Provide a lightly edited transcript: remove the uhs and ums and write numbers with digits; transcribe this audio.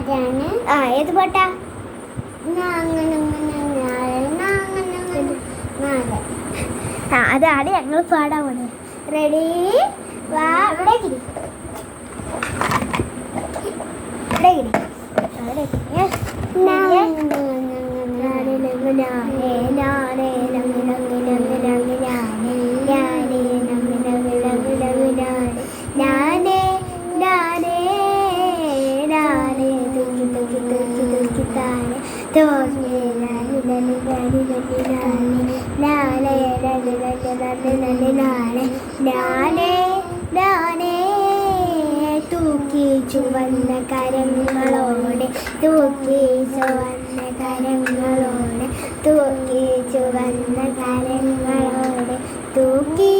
പാട്ടാണ്. ഏത് പാട്ടാ? അതാണ് ഞങ്ങൾ പാടാൻ പോണേ. റെഡി? വാ ഇവിടെ കിരി, ഇവിടെ കിരി, അവിടെ കിരി. തൂക്കി ചുവന്ന കരങ്ങളോടെ, തൂക്കി ചുവന്ന കരങ്ങളോടെ, തൂക്കി ചുവന്ന കരങ്ങളോടെ, തൂക്കി